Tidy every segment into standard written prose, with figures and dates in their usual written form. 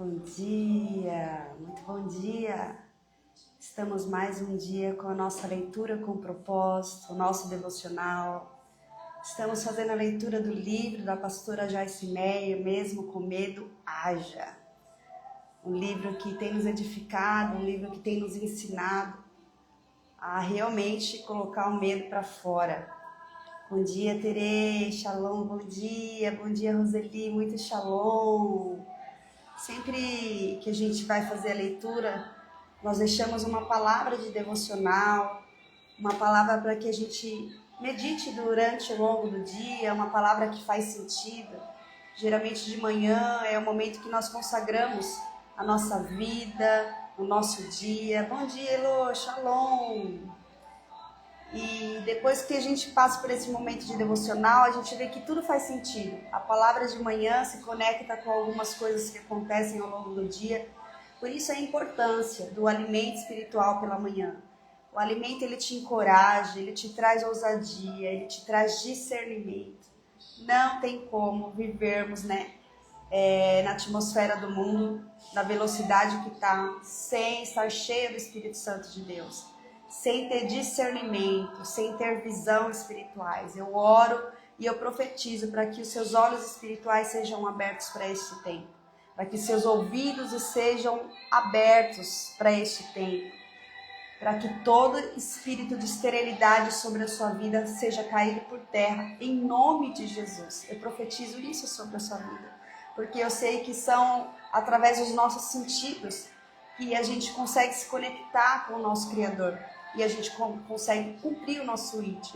Bom dia, muito bom dia. Estamos mais um dia com a nossa leitura com propósito, o nosso devocional. Estamos fazendo a leitura do livro da pastora Joyce Meyer, Mesmo com Medo, Haja. Um livro que tem nos edificado, um livro que tem nos ensinado a realmente colocar o medo para fora. Bom dia, Tere, shalom, bom dia, Roseli, muito shalom. Sempre que a gente vai fazer a leitura, nós deixamos uma palavra de devocional, uma palavra para que a gente medite durante o longo do dia, uma palavra que faz sentido. Geralmente de manhã é o momento que nós consagramos a nossa vida, o nosso dia. Bom dia, Elô, shalom. E depois que a gente passa por esse momento de devocional, a gente vê que tudo faz sentido. A palavra de manhã se conecta com algumas coisas que acontecem ao longo do dia. Por isso a importância do alimento espiritual pela manhã. O alimento, ele te encoraja, ele te traz ousadia, ele te traz discernimento. Não tem como vivermos, na atmosfera do mundo, na velocidade que está, sem estar cheio do Espírito Santo de Deus. Sem ter discernimento, sem ter visão espirituais. Eu oro e eu profetizo para que os seus olhos espirituais sejam abertos para este tempo, para que seus ouvidos sejam abertos para este tempo, para que todo espírito de esterilidade sobre a sua vida seja caído por terra, em nome de Jesus. Eu profetizo isso sobre a sua vida, porque eu sei que são através dos nossos sentidos que a gente consegue se conectar com o nosso Criador. E a gente consegue cumprir o nosso IT,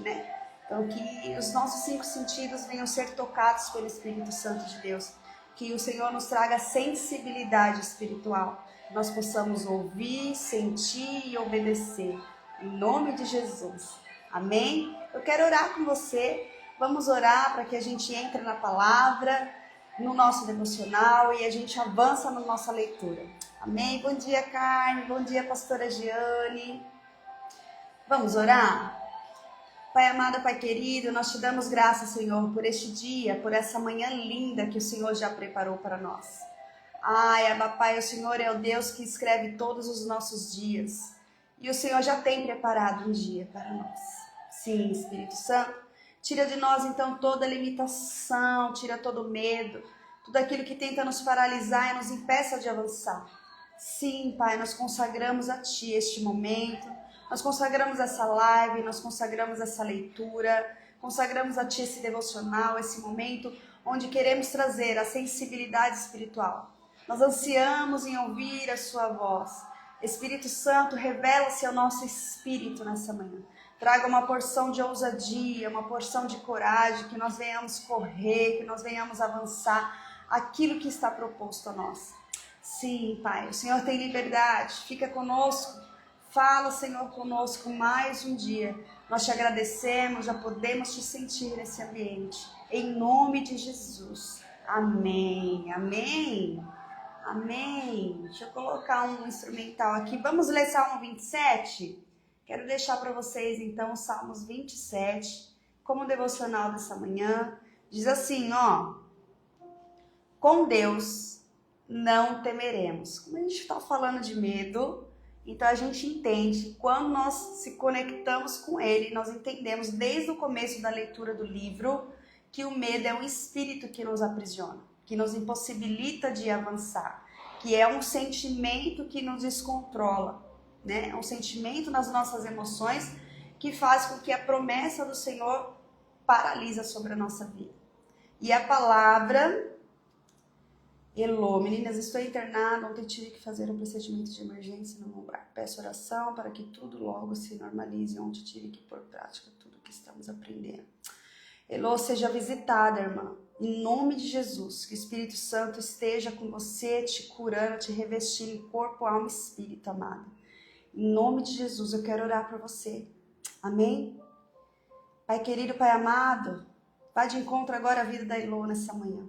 Então, que os nossos 5 sentidos venham ser tocados pelo Espírito Santo de Deus. Que o Senhor nos traga sensibilidade espiritual. Que nós possamos ouvir, sentir e obedecer. Em nome de Jesus. Amém? Eu quero orar com você. Vamos orar para que a gente entre na palavra, no nosso devocional e a gente avança na nossa leitura. Amém? Bom dia, Carmen. Bom dia, pastora Giane. Vamos orar? Pai amado, Pai querido, nós te damos graças, Senhor, por este dia, por essa manhã linda que o Senhor já preparou para nós. Ai, Abba Pai, o Senhor é o Deus que escreve todos os nossos dias. E o Senhor já tem preparado um dia para nós. Sim, Espírito Santo, tira de nós então toda limitação, tira todo medo, tudo aquilo que tenta nos paralisar e nos impeça de avançar. Sim, Pai, nós consagramos a Ti este momento. Nós consagramos essa live, nós consagramos essa leitura, consagramos a Ti esse devocional, esse momento onde queremos trazer a sensibilidade espiritual. Nós ansiamos em ouvir a Sua voz. Espírito Santo, revela-se ao nosso espírito nessa manhã. Traga uma porção de ousadia, uma porção de coragem, que nós venhamos correr, que nós venhamos avançar aquilo que está proposto a nós. Sim, Pai, o Senhor tem liberdade, fica conosco. Fala, Senhor, conosco mais um dia. Nós te agradecemos, já podemos te sentir nesse ambiente. Em nome de Jesus. Amém, amém, amém. Deixa eu colocar um instrumental aqui. Vamos ler Salmo 27? Quero deixar para vocês, então, o Salmos 27, como devocional dessa manhã. Diz assim, com Deus não temeremos. Como a gente está falando de medo, então a gente entende, quando nós se conectamos com Ele, nós entendemos desde o começo da leitura do livro que o medo é um espírito que nos aprisiona, que nos impossibilita de avançar, que é um sentimento que nos descontrola, É um sentimento nas nossas emoções que faz com que a promessa do Senhor paralisa sobre a nossa vida. E a palavra... Elô, meninas, estou internada, ontem tive que fazer um procedimento de emergência no lombar. Peço oração para que tudo logo se normalize. Ontem tive que pôr em prática tudo que estamos aprendendo. Elô, seja visitada, irmã. Em nome de Jesus, que o Espírito Santo esteja com você, te curando, te revestindo em corpo, alma e espírito, amada. Em nome de Jesus, eu quero orar por você. Amém? Pai querido, Pai amado, vai de encontro agora à vida da Elô nessa manhã.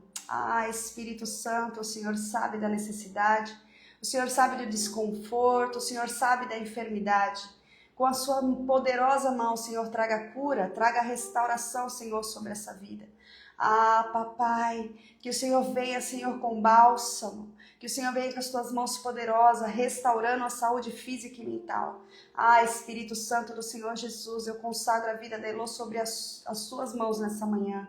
Espírito Santo, o Senhor sabe da necessidade, o Senhor sabe do desconforto, o Senhor sabe da enfermidade. Com a sua poderosa mão, Senhor, traga cura, traga restauração, Senhor, sobre essa vida. Ah, papai, que o Senhor venha, Senhor, com bálsamo, que o Senhor venha com as tuas mãos poderosas, restaurando a saúde física e mental. Ah, Espírito Santo do Senhor Jesus, eu consagro a vida da Elô sobre as suas mãos nessa manhã.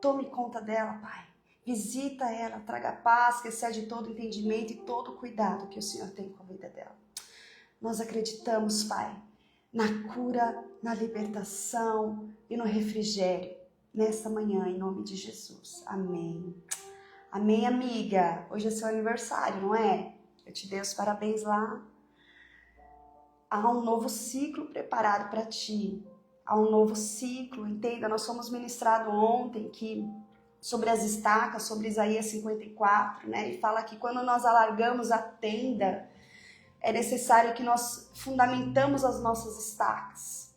Tome conta dela, Pai. Visita ela, traga paz, que excede todo entendimento e todo cuidado que o Senhor tem com a vida dela. Nós acreditamos, Pai, na cura, na libertação e no refrigério nesta manhã, em nome de Jesus. Amém. Amém, amiga. Hoje é seu aniversário, não é? Eu te dei os parabéns lá. Há um novo ciclo preparado para ti. Há um novo ciclo, entenda, nós fomos ministrados ontem sobre as estacas, sobre Isaías 54, né? E fala que quando nós alargamos a tenda, é necessário que nós fundamentamos as nossas estacas.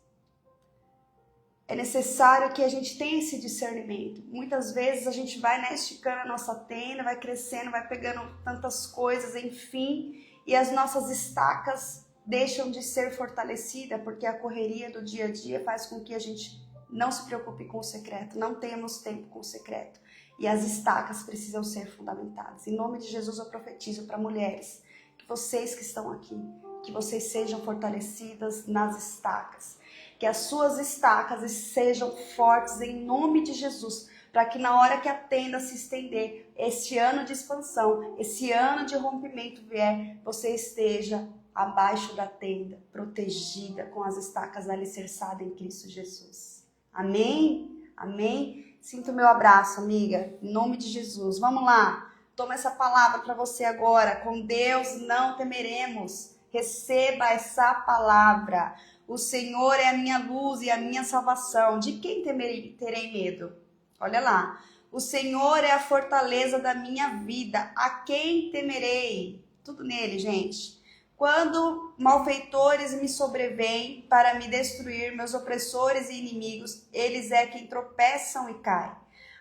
É necessário que a gente tenha esse discernimento. Muitas vezes a gente vai, né, esticando a nossa tenda, vai crescendo, vai pegando tantas coisas, enfim, e as nossas estacas deixam de ser fortalecidas, porque a correria do dia a dia faz com que a gente não se preocupe com o secreto, não temos tempo com o secreto. E as estacas precisam ser fundamentadas. Em nome de Jesus eu profetizo para mulheres, que vocês que estão aqui, que vocês sejam fortalecidas nas estacas. Que as suas estacas sejam fortes em nome de Jesus, para que na hora que a tenda se estender, esse ano de expansão, esse ano de rompimento vier, você esteja abaixo da tenda, protegida com as estacas alicerçadas em Cristo Jesus. Amém? Amém? Sinta o meu abraço, amiga, em nome de Jesus. Vamos lá, toma essa palavra para você agora. Com Deus não temeremos. Receba essa palavra. O Senhor é a minha luz e a minha salvação. De quem terei medo? Olha lá. O Senhor é a fortaleza da minha vida. A quem temerei? Tudo nele, gente. Quando malfeitores me sobrevêm para me destruir, meus opressores e inimigos, eles é quem tropeçam e caem.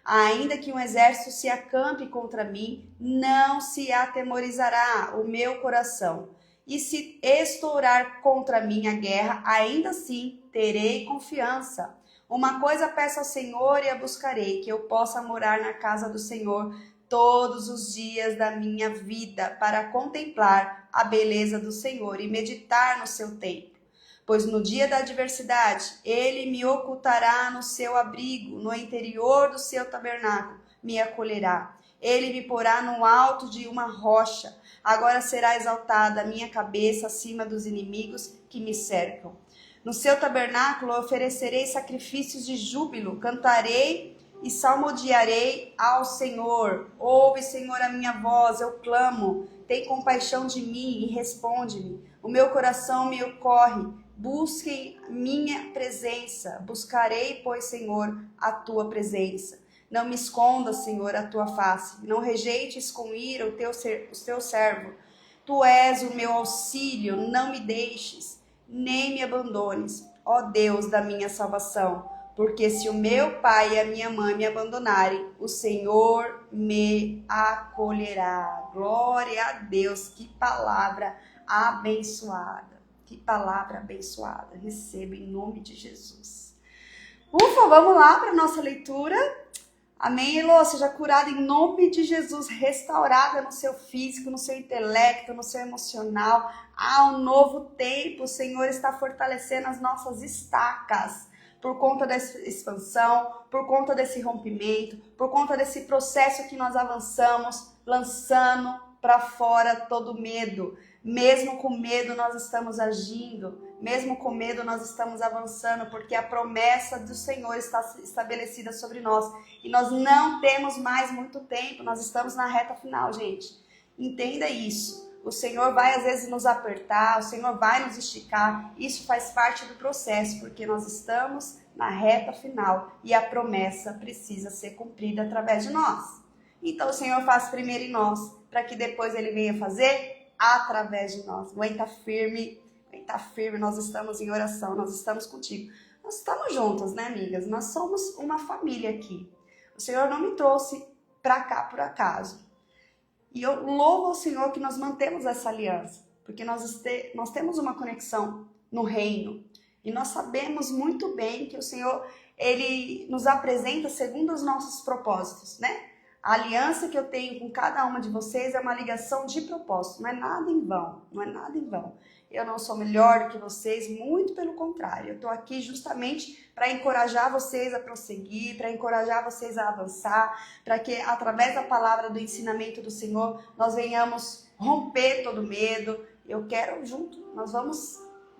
Ainda que um exército se acampe contra mim, não se atemorizará o meu coração. E se estourar contra mim a guerra, ainda assim terei confiança. Uma coisa peço ao Senhor e a buscarei, que eu possa morar na casa do Senhor todos os dias da minha vida, para contemplar a beleza do Senhor e meditar no seu templo. Pois no dia da adversidade, ele me ocultará no seu abrigo, no interior do seu tabernáculo, me acolherá. Ele me porá no alto de uma rocha. Agora será exaltada a minha cabeça acima dos inimigos que me cercam. No seu tabernáculo oferecerei sacrifícios de júbilo, cantarei e salmodiarei ao Senhor. Ouve, Senhor, a minha voz, eu clamo. Tem compaixão de mim e responde-me. O meu coração me ocorre. Busquem minha presença. Buscarei, pois, Senhor, a tua presença. Não me escondas, Senhor, a tua face. Não rejeites com ira o teu servo. Tu és o meu auxílio, não me deixes, nem me abandones, ó Deus da minha salvação. Porque se o meu pai e a minha mãe me abandonarem, o Senhor me acolherá. Glória a Deus, que palavra abençoada. Que palavra abençoada. Receba em nome de Jesus. Ufa, vamos lá para a nossa leitura. Amém, Elô? Seja curada em nome de Jesus, restaurada no seu físico, no seu intelecto, no seu emocional. Há um novo tempo, o Senhor está fortalecendo as nossas estacas por conta dessa expansão, por conta desse rompimento, por conta desse processo que nós avançamos, lançando para fora todo medo. Mesmo com medo nós estamos agindo, mesmo com medo nós estamos avançando, porque a promessa do Senhor está estabelecida sobre nós. E nós não temos mais muito tempo, nós estamos na reta final, gente. Entenda isso. O Senhor vai às vezes nos apertar, o Senhor vai nos esticar. Isso faz parte do processo, porque nós estamos na reta final e a promessa precisa ser cumprida através de nós. Então o Senhor faz primeiro em nós, para que depois Ele venha fazer através de nós. Aguenta firme, nós estamos em oração, nós estamos contigo. Nós estamos juntas, né, amigas? Nós somos uma família aqui. O Senhor não me trouxe para cá por acaso. E eu louvo ao Senhor que nós mantemos essa aliança, porque nós temos uma conexão no reino. E nós sabemos muito bem que o Senhor, ele nos apresenta segundo os nossos propósitos, né? A aliança que eu tenho com cada uma de vocês é uma ligação de propósito, não é nada em vão, não é nada em vão. Eu não sou melhor do que vocês, muito pelo contrário. Eu estou aqui justamente para encorajar vocês a prosseguir, para encorajar vocês a avançar, para que através da palavra do ensinamento do Senhor, nós venhamos romper todo medo. Eu quero junto, um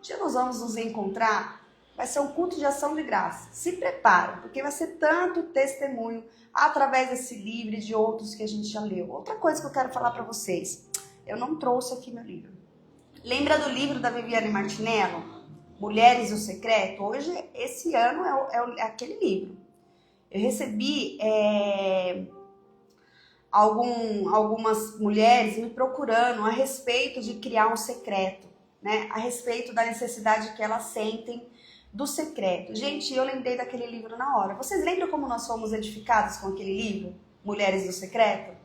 dia nós vamos nos encontrar, vai ser um culto de ação de graça. Se prepara, porque vai ser tanto testemunho através desse livro e de outros que a gente já leu. Outra coisa que eu quero falar para vocês, eu não trouxe aqui meu livro. Lembra do livro da Viviane Martinello, Mulheres do Secreto? Hoje, esse ano, é aquele livro. Eu recebi algumas mulheres me procurando a respeito de criar um secreto, né? A respeito da necessidade que elas sentem do secreto. Gente, eu lembrei daquele livro na hora. Vocês lembram como nós fomos edificados com aquele livro, Mulheres do Secreto?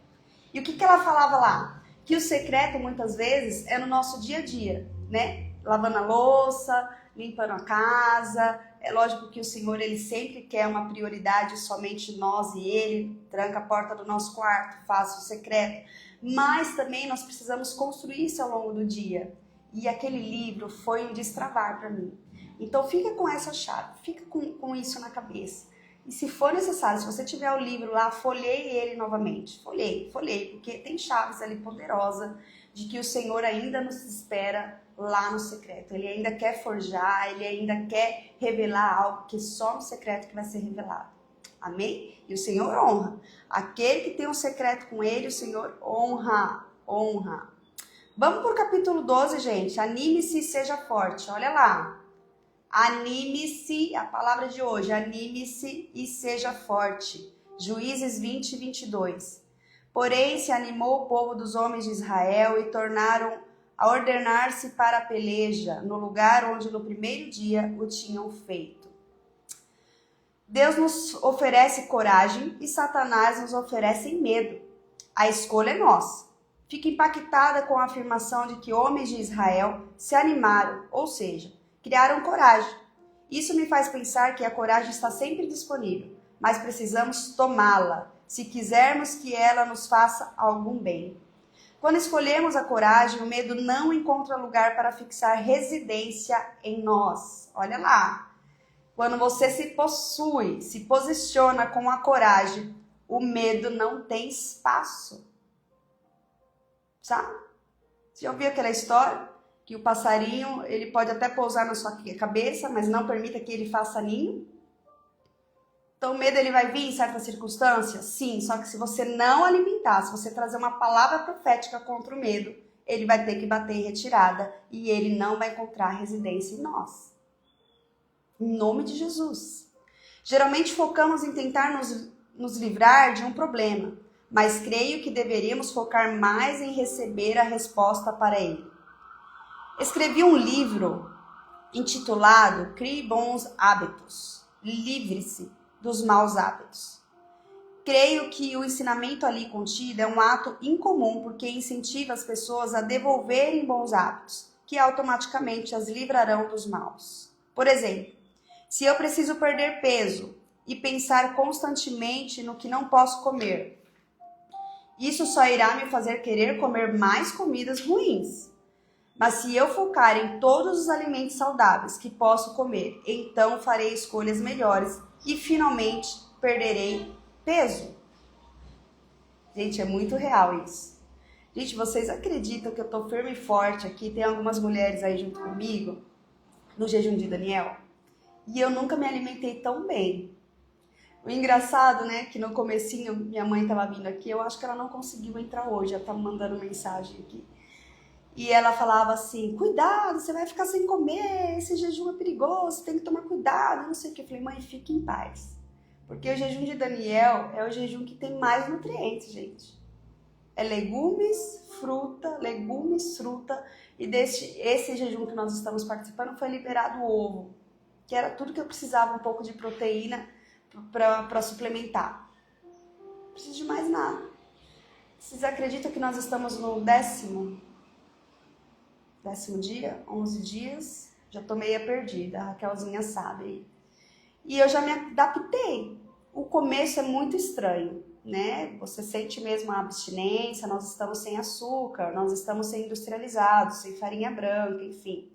E o que ela falava lá? Que o secreto, muitas vezes, é no nosso dia a dia, né? Lavando a louça, limpando a casa. É lógico que o Senhor, Ele sempre quer uma prioridade, somente nós e Ele. Tranca a porta do nosso quarto, faça o secreto. Mas também nós precisamos construir isso ao longo do dia. E aquele livro foi um destravar para mim. Então fica com essa chave, fica com isso na cabeça. E se for necessário, se você tiver o livro lá, folheie ele novamente. Folheie, porque tem chaves ali poderosas de que o Senhor ainda nos espera lá no secreto. Ele ainda quer forjar, Ele ainda quer revelar algo que só no secreto que vai ser revelado. Amém? E o Senhor honra. Aquele que tem um secreto com Ele, o Senhor honra. Vamos para o capítulo 12, gente. Anime-se e seja forte. Olha lá. Anime-se, a palavra de hoje, anime-se e seja forte. Juízes 20, 22. Porém, se animou o povo dos homens de Israel e tornaram a ordenar-se para a peleja, no lugar onde no primeiro dia o tinham feito. Deus nos oferece coragem e Satanás nos oferece medo. A escolha é nossa. Fico impactada com a afirmação de que homens de Israel se animaram, ou seja, criaram coragem. Isso me faz pensar que a coragem está sempre disponível, mas precisamos tomá-la, se quisermos que ela nos faça algum bem. Quando escolhemos a coragem, o medo não encontra lugar para fixar residência em nós. Olha lá. Quando você se possui, se posiciona com a coragem, o medo não tem espaço. Sabe? Você já ouviu aquela história? Que o passarinho, ele pode até pousar na sua cabeça, mas não permita que ele faça ninho. Então o medo ele vai vir em certas circunstâncias? Sim, só que se você não alimentar, se você trazer uma palavra profética contra o medo, ele vai ter que bater em retirada e ele não vai encontrar residência em nós. Em nome de Jesus. Geralmente focamos em tentar nos livrar de um problema, mas creio que deveríamos focar mais em receber a resposta para ele. Escrevi um livro intitulado Crie Bons Hábitos, Livre-se dos Maus Hábitos. Creio que o ensinamento ali contido é um ato incomum porque incentiva as pessoas a devolverem bons hábitos, que automaticamente as livrarão dos maus. Por exemplo, se eu preciso perder peso e pensar constantemente no que não posso comer, isso só irá me fazer querer comer mais comidas ruins. Mas se eu focar em todos os alimentos saudáveis que posso comer, então farei escolhas melhores e finalmente perderei peso. Gente, é muito real isso. Gente, vocês acreditam que eu tô firme e forte aqui? Tem algumas mulheres aí junto comigo no jejum de Daniel e eu nunca me alimentei tão bem. O engraçado, né, que no comecinho minha mãe tava vindo aqui, eu acho que ela não conseguiu entrar hoje, ela tá me mandando mensagem aqui. E ela falava assim, cuidado, você vai ficar sem comer, esse jejum é perigoso, tem que tomar cuidado, não sei o que. Eu falei, mãe, fique em paz. Porque o jejum de Daniel é o jejum que tem mais nutrientes, gente. É legumes, fruta, e esse jejum que nós estamos participando foi liberado o ovo, que era tudo que eu precisava, um pouco de proteína para suplementar. Não preciso de mais nada. Vocês acreditam que nós estamos no décimo dia, 11 dias, já tô meio perdida, a Raquelzinha sabe. e eu já me adaptei. O começo é muito estranho, né? Você sente mesmo a abstinência, nós estamos sem açúcar, nós estamos sem industrializados, sem farinha branca, enfim.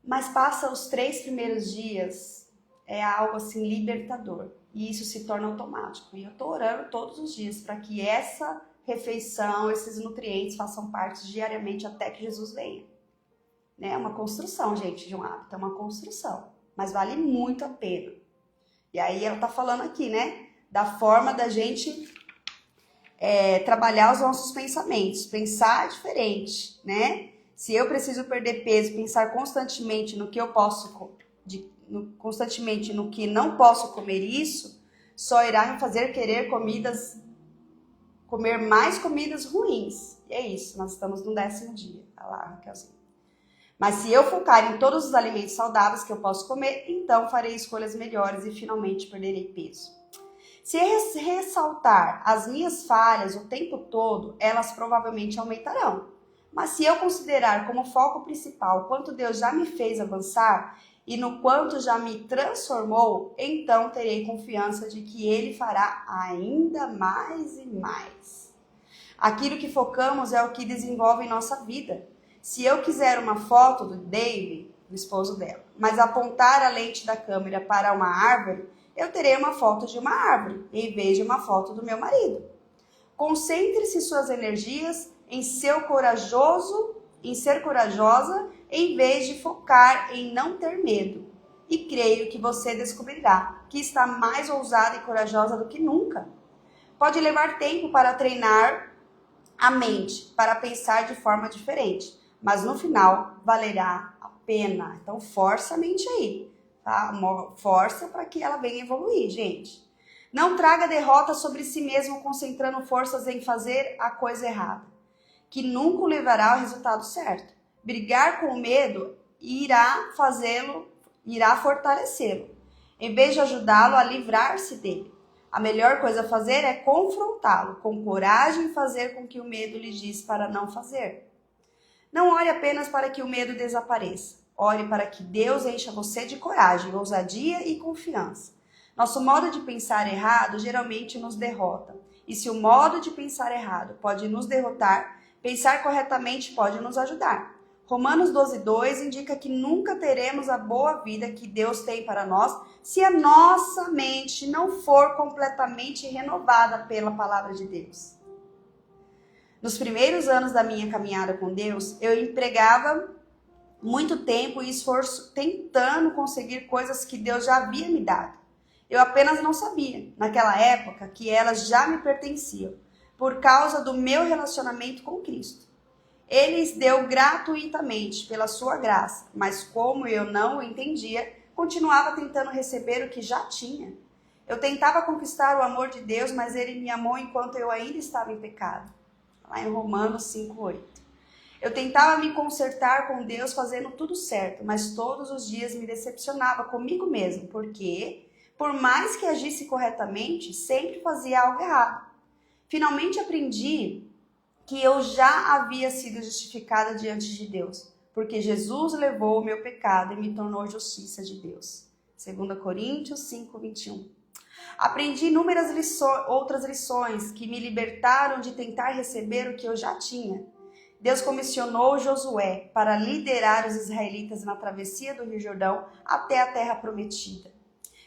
Mas passa os 3 primeiros dias, é algo assim libertador. E isso se torna automático. E eu tô orando todos os dias para que essa refeição, esses nutrientes façam parte diariamente até que Jesus venha. É uma construção, gente, de um hábito, é uma construção. Mas vale muito a pena. E aí ela tá falando aqui, né? Da forma da gente trabalhar os nossos pensamentos. Pensar diferente, né? Se eu preciso perder peso, pensar constantemente no que eu posso, constantemente no que não posso comer isso, só irá me fazer querer comer mais comidas ruins. E é isso, nós estamos no 10º dia. Olha lá, Raquelzinha. Mas se eu focar em todos os alimentos saudáveis que eu posso comer, então farei escolhas melhores e finalmente perderei peso. Se ressaltar as minhas falhas o tempo todo, elas provavelmente aumentarão. Mas se eu considerar como foco principal quanto Deus já me fez avançar e no quanto já me transformou, então terei confiança de que Ele fará ainda mais e mais. Aquilo que focamos é o que desenvolve em nossa vida. Se eu quiser uma foto do David, o esposo dela, mas apontar a lente da câmera para uma árvore, eu terei uma foto de uma árvore, em vez de uma foto do meu marido. Concentre-se suas energias em ser corajosa, em vez de focar em não ter medo. E creio que você descobrirá que está mais ousada e corajosa do que nunca. Pode levar tempo para treinar a mente, para pensar de forma diferente, mas no final valerá a pena. Então força a mente aí, tá? Força para que ela venha evoluir, gente. Não traga derrota sobre si mesmo concentrando forças em fazer a coisa errada, que nunca o levará ao resultado certo. Brigar com o medo irá fortalecê-lo, em vez de ajudá-lo a livrar-se dele. A melhor coisa a fazer é confrontá-lo, com coragem e fazer com que o medo lhe diz para não fazer. Não ore apenas para que o medo desapareça. Ore para que Deus encha você de coragem, ousadia e confiança. Nosso modo de pensar errado geralmente nos derrota. E se o modo de pensar errado pode nos derrotar, pensar corretamente pode nos ajudar. Romanos 12:2 indica que nunca teremos a boa vida que Deus tem para nós se a nossa mente não for completamente renovada pela palavra de Deus. Nos primeiros anos da minha caminhada com Deus, eu empregava muito tempo e esforço tentando conseguir coisas que Deus já havia me dado. Eu apenas não sabia, naquela época, que elas já me pertenciam, por causa do meu relacionamento com Cristo. Ele lhes deu gratuitamente pela sua graça, mas como eu não o entendia, continuava tentando receber o que já tinha. Eu tentava conquistar o amor de Deus, mas Ele me amou enquanto eu ainda estava em pecado. Lá em Romanos 5:8. Eu tentava me consertar com Deus fazendo tudo certo, mas todos os dias me decepcionava comigo mesmo, porque, por mais que agisse corretamente, sempre fazia algo errado. Finalmente aprendi que eu já havia sido justificada diante de Deus, porque Jesus levou o meu pecado e me tornou justiça de Deus. 2 Coríntios 5:21. Aprendi inúmeras outras lições que me libertaram de tentar receber o que eu já tinha. Deus comissionou Josué para liderar os israelitas na travessia do Rio Jordão até a terra prometida.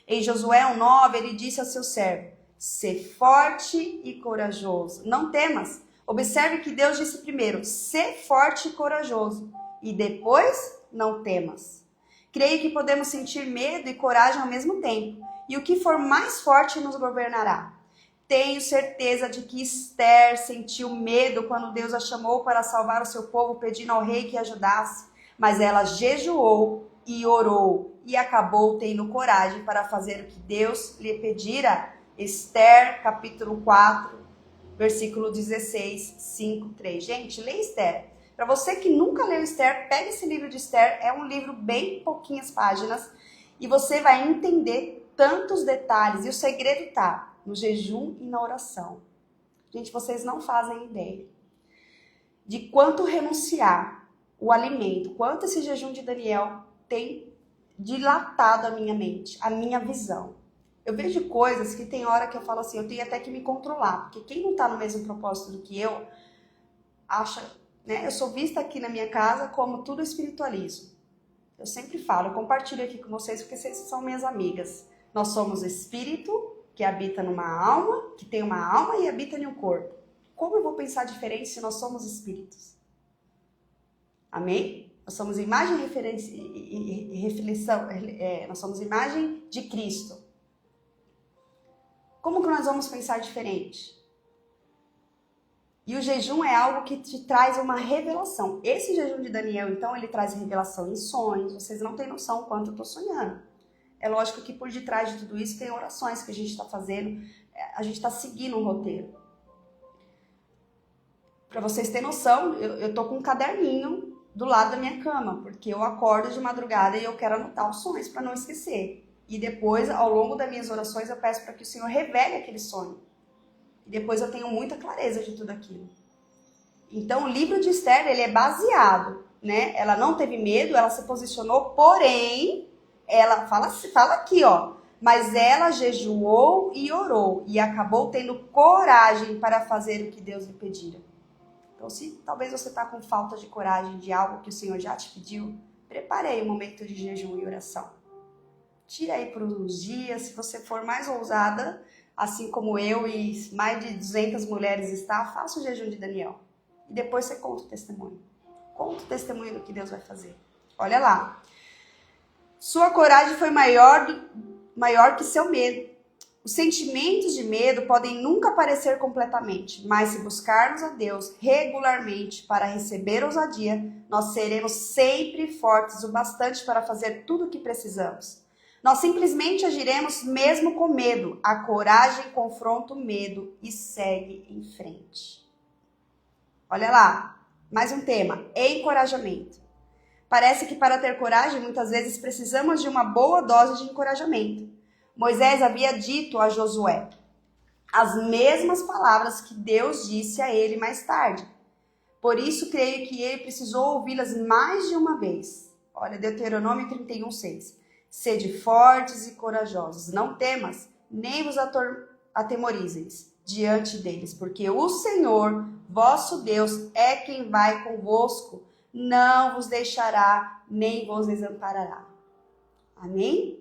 Em Josué 1:9, ele disse ao seu servo: "Sê forte e corajoso, não temas." Observe que Deus disse primeiro: "Sê forte e corajoso", e depois: "Não temas." Creio que podemos sentir medo e coragem ao mesmo tempo, e o que for mais forte nos governará. Tenho certeza de que Esther sentiu medo quando Deus a chamou para salvar o seu povo, pedindo ao rei que a ajudasse, mas ela jejuou e orou e acabou tendo coragem para fazer o que Deus lhe pedira. Esther, capítulo 4, versículo 16, 5:3. Gente, lê Esther. Para você que nunca leu Esther, pega esse livro de Esther, é um livro bem pouquinhas páginas, e você vai entender tantos detalhes, e o segredo está no jejum e na oração. Gente, vocês não fazem ideia de quanto renunciar o alimento, quanto esse jejum de Daniel tem dilatado a minha mente, a minha visão. Eu vejo coisas que tem hora que eu falo assim, eu tenho até que me controlar, porque quem não está no mesmo propósito do que eu, acha, né? Eu sou vista aqui na minha casa como tudo espiritualismo. Eu sempre falo, eu compartilho aqui com vocês porque vocês são minhas amigas. Nós somos espírito que habita numa alma, que tem uma alma e habita em um corpo. Como eu vou pensar diferente se nós somos espíritos? Amém? Nós somos imagem e reflexão, nós somos imagem de Cristo. Como que nós vamos pensar diferente? E o jejum é algo que te traz uma revelação. Esse jejum de Daniel, então, ele traz revelação em sonhos. Vocês não têm noção o quanto eu estou sonhando. É lógico que por detrás de tudo isso tem orações que a gente está fazendo. A gente está seguindo um roteiro. Para vocês terem noção, eu estou com um caderninho do lado da minha cama. Porque eu acordo de madrugada e eu quero anotar os sonhos para não esquecer. E depois, ao longo das minhas orações, eu peço para que o Senhor revele aquele sonho. E depois eu tenho muita clareza de tudo aquilo. Então, o livro de Esther, ele é baseado, né? Ela não teve medo, ela se posicionou, porém, ela fala aqui, ó. Mas ela jejuou e orou e acabou tendo coragem para fazer o que Deus lhe pedira. Então, se talvez você está com falta de coragem de algo que o Senhor já te pediu, prepare aí um momento de jejum e oração. Tira aí por uns dias, se você for mais ousada, assim como eu e mais de 200 mulheres está, faça o jejum de Daniel. E depois você conta o testemunho. Conta o testemunho do que Deus vai fazer. Olha lá. Sua coragem foi maior que seu medo. Os sentimentos de medo podem nunca aparecer completamente, mas se buscarmos a Deus regularmente para receber ousadia, nós seremos sempre fortes o bastante para fazer tudo o que precisamos. Nós simplesmente agiremos mesmo com medo. A coragem confronta o medo e segue em frente. Olha lá, mais um tema, encorajamento. Parece que para ter coragem, muitas vezes precisamos de uma boa dose de encorajamento. Moisés havia dito a Josué as mesmas palavras que Deus disse a ele mais tarde. Por isso, creio que ele precisou ouvi-las mais de uma vez. Olha, Deuteronômio 31:6. Sede fortes e corajosos, não temas, nem vos atemorizeis diante deles, porque o Senhor, vosso Deus, é quem vai convosco, não vos deixará, nem vos desamparará. Amém?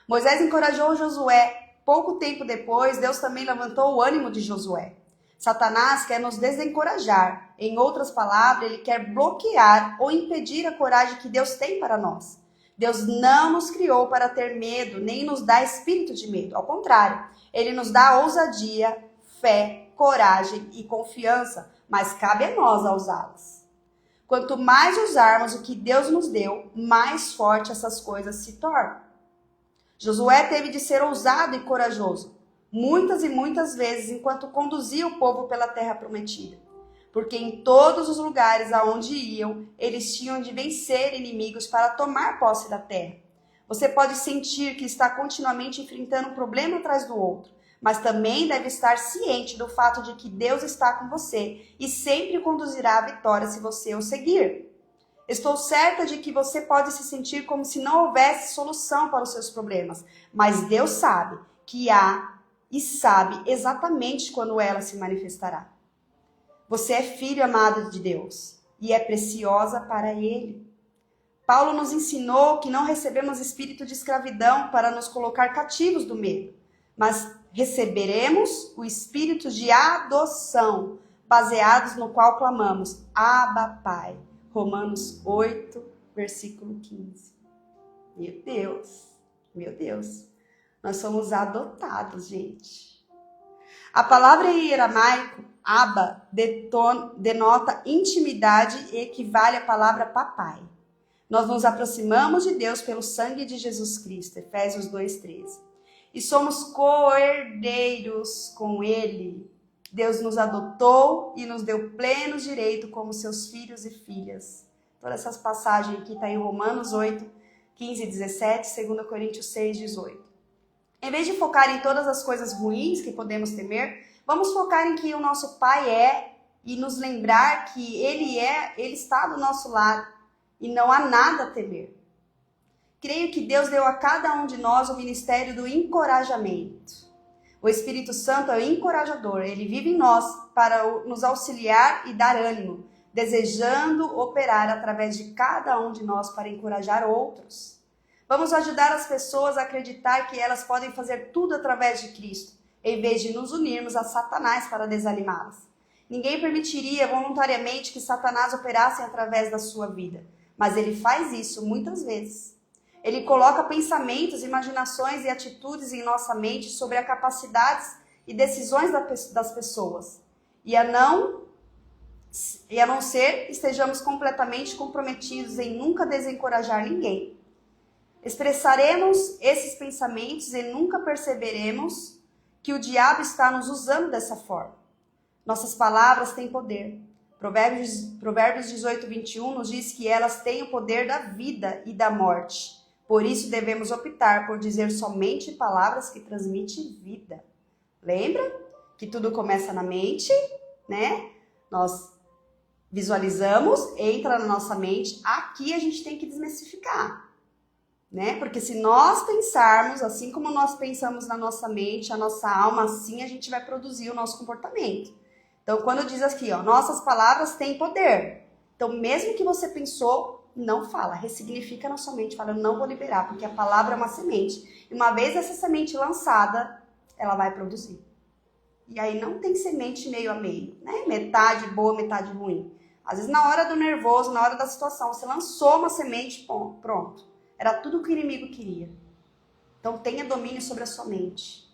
Moisés encorajou Josué. Pouco tempo depois, Deus também levantou o ânimo de Josué. Satanás quer nos desencorajar. Em outras palavras, ele quer bloquear ou impedir a coragem que Deus tem para nós. Deus não nos criou para ter medo, nem nos dá espírito de medo. Ao contrário, ele nos dá ousadia, fé, coragem e confiança, mas cabe a nós a usá-las. Quanto mais usarmos o que Deus nos deu, mais forte essas coisas se tornam. Josué teve de ser ousado e corajoso, muitas e muitas vezes, enquanto conduzia o povo pela terra prometida. Porque em todos os lugares aonde iam, eles tinham de vencer inimigos para tomar posse da terra. Você pode sentir que está continuamente enfrentando um problema atrás do outro, mas também deve estar ciente do fato de que Deus está com você e sempre conduzirá à vitória se você o seguir. Estou certa de que você pode se sentir como se não houvesse solução para os seus problemas, mas Deus sabe que há e sabe exatamente quando ela se manifestará. Você é filho amado de Deus e é preciosa para Ele. Paulo nos ensinou que não recebemos espírito de escravidão para nos colocar cativos do medo, mas receberemos o espírito de adoção, baseados no qual clamamos, Abba, Pai. Romanos 8, versículo 15. Meu Deus, nós somos adotados, gente. A palavra em aramaico, Abba, denota intimidade e equivale à palavra papai. Nós nos aproximamos de Deus pelo sangue de Jesus Cristo, Efésios 2:13. E somos co-herdeiros com Ele. Deus nos adotou e nos deu pleno direito como seus filhos e filhas. Todas essas passagens aqui estão em Romanos 8, 15 e 17, 2 Coríntios 6, 18. Em vez de focar em todas as coisas ruins que podemos temer, vamos focar em que o nosso Pai é e nos lembrar que Ele está do nosso lado e não há nada a temer. Creio que Deus deu a cada um de nós o ministério do encorajamento. O Espírito Santo é o encorajador, ele vive em nós para nos auxiliar e dar ânimo, desejando operar através de cada um de nós para encorajar outros. Vamos ajudar as pessoas a acreditar que elas podem fazer tudo através de Cristo, em vez de nos unirmos a Satanás para desanimá-las. Ninguém permitiria voluntariamente que Satanás operasse através da sua vida, mas ele faz isso muitas vezes. Ele coloca pensamentos, imaginações e atitudes em nossa mente sobre as capacidades e decisões das pessoas. E a não ser estejamos completamente comprometidos em nunca desencorajar ninguém. Expressaremos esses pensamentos e nunca perceberemos que o diabo está nos usando dessa forma. Nossas palavras têm poder. Provérbios 18, 21 nos diz que elas têm o poder da vida e da morte. Por isso devemos optar por dizer somente palavras que transmitem vida. Lembra que tudo começa na mente, né? Nós visualizamos, entra na nossa mente, aqui a gente tem que desmistificar, né? Porque se nós pensarmos, assim como nós pensamos na nossa mente, a nossa alma, assim a gente vai produzir o nosso comportamento. Então, quando diz aqui, ó, nossas palavras têm poder. Então, mesmo que você pensou, não fala, ressignifica na sua mente, fala, eu não vou liberar, porque a palavra é uma semente. E uma vez essa semente lançada, ela vai produzir. E aí não tem semente meio a meio, né? Metade boa, metade ruim. Às vezes na hora do nervoso, na hora da situação, você lançou uma semente, pronto. Era tudo o que o inimigo queria. Então tenha domínio sobre a sua mente.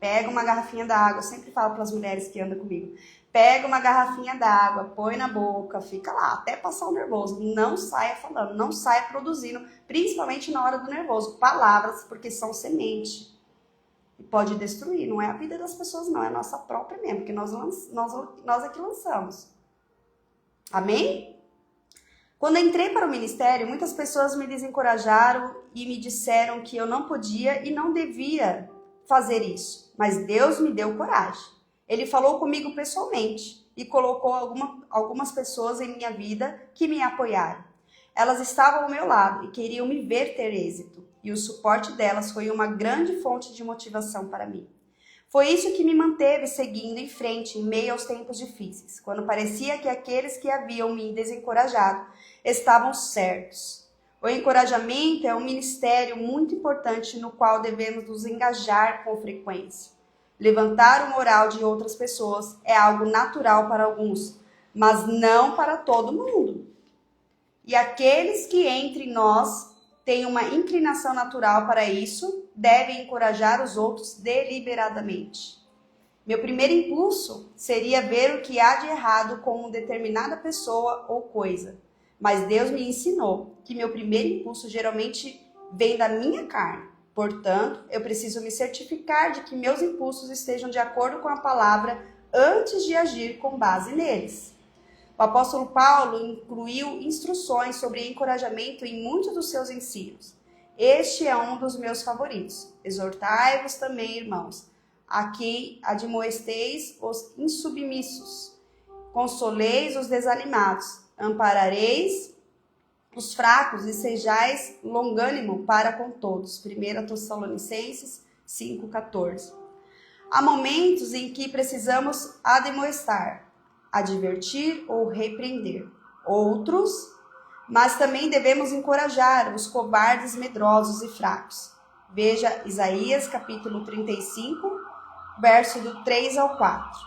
Pega uma garrafinha d'água, eu sempre falo para as mulheres que andam comigo. Pega uma garrafinha d'água, põe na boca, fica lá, até passar o nervoso. Não saia falando, não saia produzindo, principalmente na hora do nervoso, palavras, porque são semente. E pode destruir, não é a vida das pessoas não, é a nossa própria mesmo, porque nós é que lançamos. Amém? Quando entrei para o ministério, muitas pessoas me desencorajaram e me disseram que eu não podia e não devia fazer isso. Mas Deus me deu coragem. Ele falou comigo pessoalmente e colocou algumas pessoas em minha vida que me apoiaram. Elas estavam ao meu lado e queriam me ver ter êxito. E o suporte delas foi uma grande fonte de motivação para mim. Foi isso que me manteve seguindo em frente em meio aos tempos difíceis, quando parecia que aqueles que haviam me desencorajado estavam certos. O encorajamento é um ministério muito importante no qual devemos nos engajar com frequência. Levantar o moral de outras pessoas é algo natural para alguns, mas não para todo mundo. E aqueles que entre nós têm uma inclinação natural para isso, devem encorajar os outros deliberadamente. Meu primeiro impulso seria ver o que há de errado com uma determinada pessoa ou coisa. Mas Deus me ensinou que meu primeiro impulso geralmente vem da minha carne. Portanto, eu preciso me certificar de que meus impulsos estejam de acordo com a palavra antes de agir com base neles. O apóstolo Paulo incluiu instruções sobre encorajamento em muitos dos seus ensinos. Este é um dos meus favoritos. Exortai-vos também, irmãos, a quem admoesteis os insubmissos. Consoleis os desanimados. Amparareis os fracos e sejais longânimo para com todos. 1 Tessalonicenses 5,14. Há momentos em que precisamos admoestar, advertir ou repreender outros, mas também devemos encorajar os covardes, medrosos e fracos. Veja Isaías capítulo 35, verso do 3 ao 4.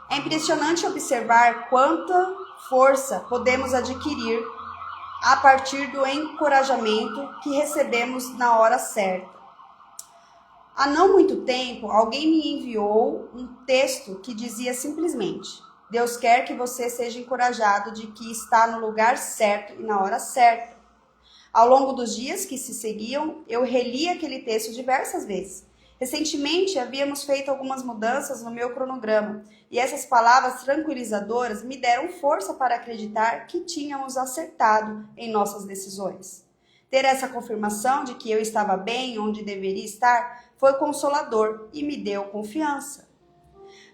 É impressionante observar quanta força podemos adquirir a partir do encorajamento que recebemos na hora certa. Há não muito tempo, alguém me enviou um texto que dizia simplesmente: Deus quer que você seja encorajado de que está no lugar certo e na hora certa. Ao longo dos dias que se seguiam, eu reli aquele texto diversas vezes. Recentemente, havíamos feito algumas mudanças no meu cronograma e essas palavras tranquilizadoras me deram força para acreditar que tínhamos acertado em nossas decisões. Ter essa confirmação de que eu estava bem onde deveria estar foi consolador e me deu confiança.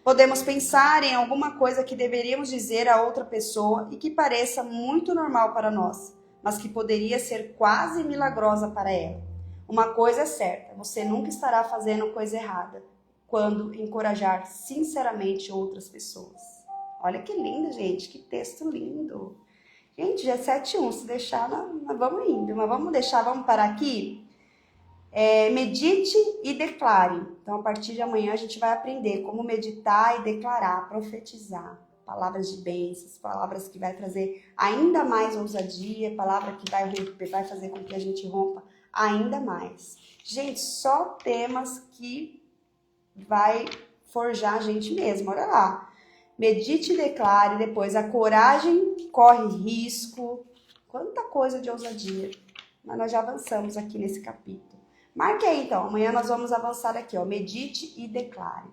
Podemos pensar em alguma coisa que deveríamos dizer a outra pessoa e que pareça muito normal para nós, mas que poderia ser quase milagrosa para ela. Uma coisa é certa, você nunca estará fazendo coisa errada quando encorajar sinceramente outras pessoas. Olha que lindo, gente, que texto lindo. Gente, já é 7:1, se deixar, nós vamos indo, mas vamos parar aqui. Medite e declare. Então, a partir de amanhã, a gente vai aprender como meditar e declarar, profetizar. Palavras de bênçãos, palavras que vai trazer ainda mais ousadia, palavra que vai fazer com que a gente rompa ainda mais. Gente, só temas que vai forjar a gente mesmo, olha lá. Medite e declare, depois a coragem corre risco. Quanta coisa de ousadia. Mas nós já avançamos aqui nesse capítulo. Marque aí então, amanhã nós vamos avançar aqui, ó. Medite e declare.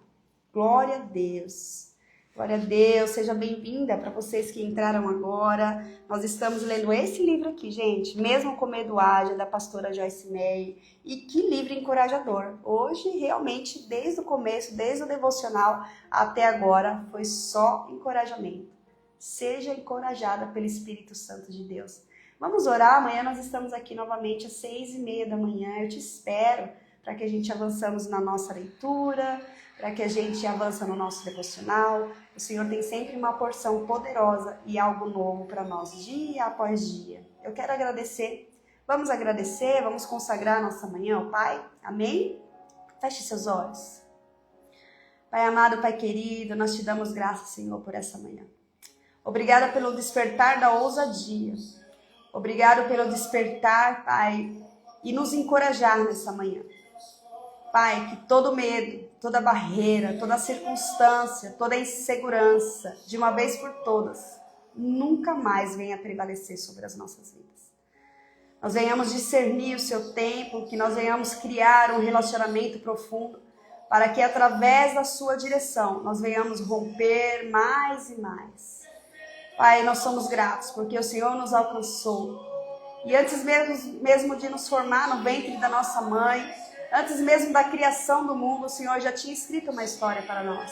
Glória a Deus. Glória a Deus, seja bem-vinda para vocês que entraram agora. Nós estamos lendo esse livro aqui, gente. Mesmo com Medo Haja, da pastora Joyce Meyer. E que livro encorajador. Hoje, realmente, desde o começo, desde o devocional até agora, foi só encorajamento. Seja encorajada pelo Espírito Santo de Deus. Vamos orar, amanhã nós estamos aqui novamente às 6:30 da manhã. Eu te espero para que a gente avancemos na nossa leitura, para que a gente avance no nosso devocional. O Senhor tem sempre uma porção poderosa e algo novo para nós, dia após dia. Eu quero agradecer. Vamos agradecer, vamos consagrar a nossa manhã ao Pai. Amém? Feche seus olhos. Pai amado, Pai querido, nós te damos graças, Senhor, por essa manhã. Obrigada pelo despertar da ousadia. Obrigado pelo despertar, Pai, e nos encorajar nessa manhã. Pai, que todo medo, toda barreira, toda circunstância, toda insegurança, de uma vez por todas, nunca mais venha prevalecer sobre as nossas vidas. Nós venhamos discernir o seu tempo, que nós venhamos criar um relacionamento profundo, para que através da sua direção nós venhamos romper mais e mais. Pai, nós somos gratos porque o Senhor nos alcançou. E antes mesmo de nos formar no ventre da nossa mãe, antes mesmo da criação do mundo, o Senhor já tinha escrito uma história para nós.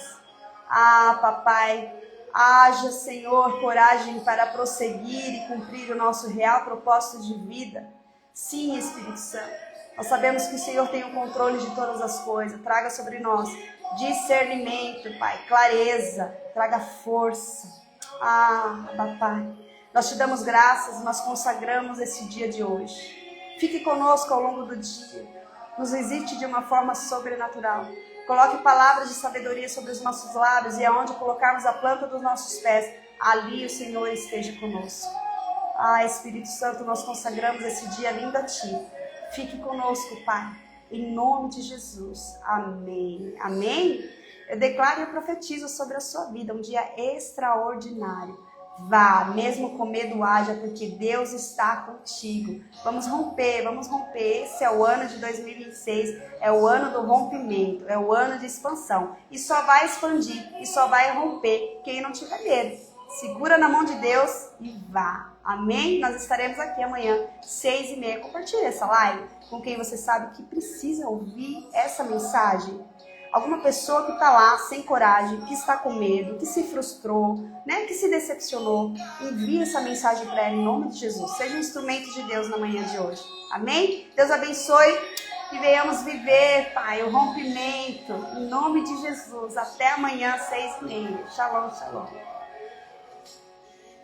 Ah, papai, haja, Senhor, coragem para prosseguir e cumprir o nosso real propósito de vida. Sim, Espírito Santo, nós sabemos que o Senhor tem o controle de todas as coisas. Traga sobre nós discernimento, Pai, clareza, traga força. Ah, papai, nós te damos graças, nós consagramos esse dia de hoje. Fique conosco ao longo do dia. Nos visite de uma forma sobrenatural. Coloque palavras de sabedoria sobre os nossos lábios e aonde colocarmos a planta dos nossos pés, ali o Senhor esteja conosco. Ah, Espírito Santo, nós consagramos esse dia lindo a Ti. Fique conosco, Pai, em nome de Jesus. Amém. Amém? Eu declaro e profetizo sobre a sua vida um dia extraordinário. Vá, mesmo com medo haja, porque Deus está contigo. Vamos romper. Esse é o ano de 2026, é o ano do rompimento, é o ano de expansão. E só vai expandir, e só vai romper quem não tiver medo. Segura na mão de Deus e vá. Amém? Nós estaremos aqui amanhã, 6:30. Compartilhe essa live com quem você sabe que precisa ouvir essa mensagem. Alguma pessoa que está lá sem coragem, que está com medo, que se frustrou, né, que se decepcionou, envie essa mensagem para ela em nome de Jesus. Seja um instrumento de Deus na manhã de hoje. Amém? Deus abençoe e venhamos viver, Pai, o rompimento em nome de Jesus. Até amanhã, 6:30. Shalom, shalom.